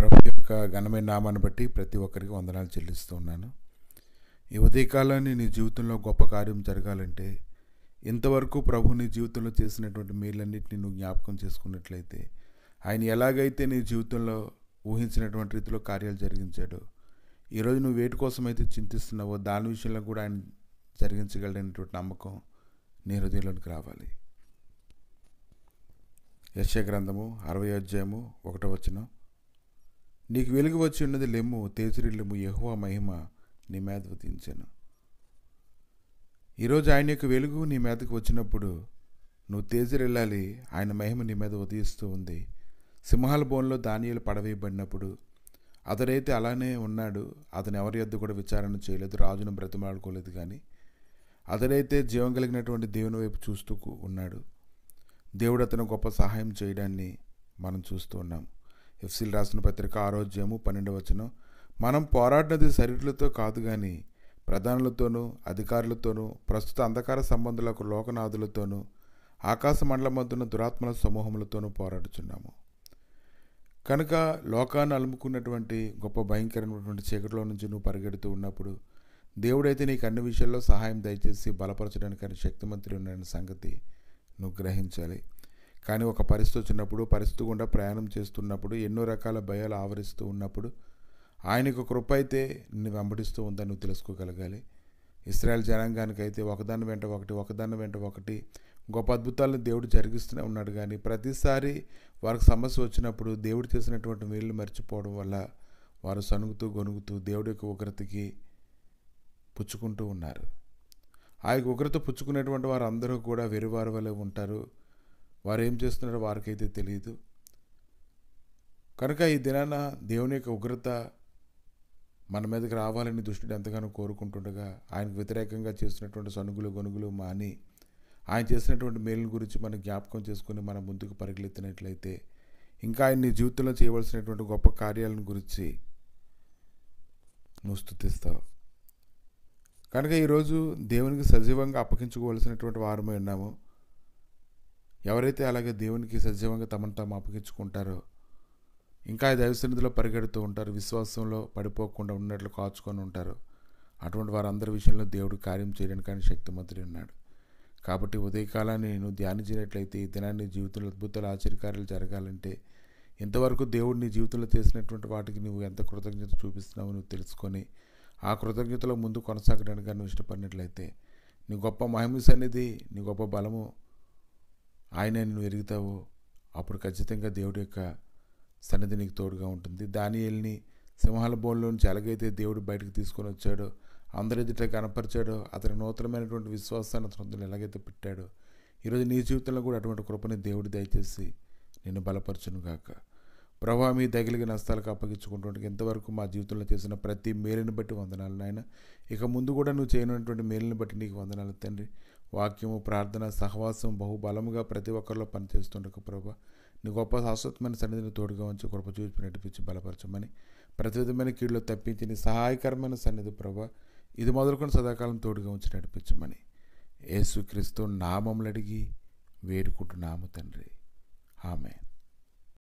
ప్రభు యొక్క ఘనమైన నామాన్ని బట్టి ప్రతి ఒక్కరికి వందనాలు చెల్లిస్తూ ఉన్నాను. ఈ ఉదయకాలాన్ని నీ జీవితంలో గొప్ప కార్యం జరగాలంటే ఇంతవరకు ప్రభు నీ జీవితంలో చేసినటువంటి మేలన్నింటినీ నువ్వు జ్ఞాపకం చేసుకున్నట్లయితే, ఆయన ఎలాగైతే నీ జీవితంలో ఊహించినటువంటి రీతిలో కార్యాలు జరిగించాడో, ఈరోజు నువ్వు వేటి కోసం అయితే చింతిస్తున్నావో దాని విషయంలో కూడా ఆయన జరిగించగలడనేటువంటి నమ్మకం నీ హృదయంలోనికి రావాలి. యెషయా గ్రంథము 60వ అధ్యాయము 1వ వచనం, నీకు వెలుగు వచ్చి ఉన్నది, లెమ్ము తేజరిల్లుము, యెహోవా మహిమ నీ మీద ఉదయించెను. ఈరోజు ఆయన యొక్క వెలుగు నీ మీదకి వచ్చినప్పుడు నువ్వు తేజరిల్లాలి. ఆయన మహిమ నీ మీద ఉదయిస్తూ ఉంది. సింహాల బోన్లో దానియేలు పడవేయబడినప్పుడు అతడైతే అలానే ఉన్నాడు. అతను ఎవరి యొద్ద కూడా విచారణ చేయలేదు, రాజును బ్రతిమాడుకోలేదు. కానీ అతడైతే జీవం కలిగినటువంటి దేవుని వైపు చూస్తూ ఉన్నాడు. దేవుడు అతను గొప్ప సహాయం చేయడాన్ని మనం చూస్తూ ఉన్నాం. ఎఫ్సీలు రాసిన పత్రిక 6వ అధ్యాయము 12వ వచనం, మనం పోరాడినది శరీరులతో కాదు కానీ ప్రధానులతోనూ అధికారులతోనూ ప్రస్తుత అంధకార సంబంధులకు లోకనాథులతోనూ ఆకాశ మండలమందున్న దురాత్మల సమూహములతోనూ పోరాడుచున్నాము. కనుక లోకాన్ని అలుముకున్నటువంటి గొప్ప భయంకరమైనటువంటి చీకటిలో నుంచి నువ్వు పరిగెడుతూ ఉన్నప్పుడు దేవుడైతే నీకు అన్ని విషయాల్లో సహాయం దయచేసి బలపరచడానికి ఆయన శక్తిమంతుడు ఉన్న సంగతి నువ్వు గ్రహించాలి. కానీ ఒక పరిస్థితి వచ్చినప్పుడు, పరిస్థితి గుండా ప్రయాణం చేస్తున్నప్పుడు, ఎన్నో రకాల భయాలు ఆవరిస్తూ ఉన్నప్పుడు ఆయనకు కృప అయితే నిన్ను వెంబడిస్తూ ఉందని నువ్వు తెలుసుకోగలగాలి. ఇశ్రాయేల్ జనాంగానికైతే ఒకదాని వెంట ఒకటి గొప్ప అద్భుతాలను దేవుడు జరిగిస్తూనే ఉన్నాడు. కానీ ప్రతిసారి వారికి సమస్య వచ్చినప్పుడు దేవుడు చేసినటువంటి మేలును మర్చిపోవడం వల్ల వారు సనుగుతూ గొనుగుతూ దేవుడి యొక్క ఉగ్రతకి పుచ్చుకుంటూ ఉన్నారు. ఆ యొక్క ఉగ్రత పుచ్చుకునేటువంటి వారు అందరూ కూడా వెరివారి వలె ఉంటారు. వారు ఏం చేస్తున్నారో వారికైతే తెలియదు. కనుక ఈ దినాన దేవుని యొక్క ఉగ్రత మన మీదకి రావాలని దుష్టుడు ఎంతగానో కోరుకుంటుండగా ఆయనకు వ్యతిరేకంగా చేసినటువంటి సనుగులు గొనుగులు మాని ఆయన చేసినటువంటి మేలుని గురించి మనం జ్ఞాపకం చేసుకుని మనం ముందుకు పరిగెత్తినట్లయితే ఇంకా ఆయన నీ జీవితంలో చేయవలసినటువంటి గొప్ప కార్యాలను గురించి నువ్వు స్తుతిస్తావు. కనుక ఈరోజు దేవునికి సజీవంగా అప్పగించుకోవలసినటువంటి వారమై ఉన్నాము. ఎవరైతే అలాగే దేవునికి సజీవంగా తమను తాము అప్పగించుకుంటారో, ఇంకా దైవ సన్నిధిలో పరిగెడుతూ ఉంటారు, విశ్వాసంలో పడిపోకుండా ఉన్నట్లు కాచుకొని ఉంటారు, అటువంటి వారందరి విషయంలో దేవుడు కార్యం చేయడానికి ఆయన శక్తిమంతుడు ఉన్నాడు. కాబట్టి ఉదయకాలాన్ని నువ్వు ధ్యానించినట్లయితే ఈ దినాన్ని జీవితంలో అద్భుతాలు ఆశ్చర్యకార్యాలు జరగాలంటే ఇంతవరకు దేవుడు నీ జీవితంలో చేసినటువంటి వాటికి నువ్వు ఎంత కృతజ్ఞత చూపిస్తున్నావో నువ్వు తెలుసుకొని ఆ కృతజ్ఞతలో ముందు కొనసాగడానికి నువ్వు ఇష్టపడినట్లయితే నీ గొప్ప మహిమ సన్నిధి, నీ గొప్ప బలము ఆయనే నువ్వు ఎరుగుతావు. అప్పుడు ఖచ్చితంగా దేవుడి యొక్క సన్నిధి నీకు తోడుగా ఉంటుంది. దానియేలుని సింహాల బోన్లో నుంచి ఎలాగైతే దేవుడు బయటకు తీసుకొని వచ్చాడో, అందరి ఎదుట కనపరిచాడో, అతని నూతనమైనటువంటి విశ్వాసాన్ని అతను ఎలాగైతే పెట్టాడో, ఈరోజు నీ జీవితంలో కూడా అటువంటి కృపని దేవుడు దయచేసి నిన్ను బలపరచును గాక. ప్రభువా, మీ దగిలిగి నష్టాలకు అప్పగించుకుంటుంటే ఇంతవరకు మా జీవితంలో చేసిన ప్రతి మేలుని బట్టి వందనాలు నాయన. ఇక ముందు కూడా నువ్వు చేయనటువంటి మేలుని బట్టి నీకు వందనాలు తండ్రి. వాక్యము, ప్రార్థన, సహవాసం బహుబలముగా ప్రతి ఒక్కరిలో పనిచేస్తుండక ప్రభా, నీ గొప్ప శాశ్వతమైన సన్నిధిని తోడుగా ఉంచి కృప చూపి నడిపించి బలపరచమని, ప్రతి విధమైన కీడులో తప్పించి నీ సహాయకరమైన సన్నిధి ప్రభా ఇది మొదలుకొని సదాకాలం తోడుగా ఉంచి నడిపించమని యేసుక్రీస్తు నామములు అడిగి వేడుకుంటున్నాము తండ్రి. ఆమేన్.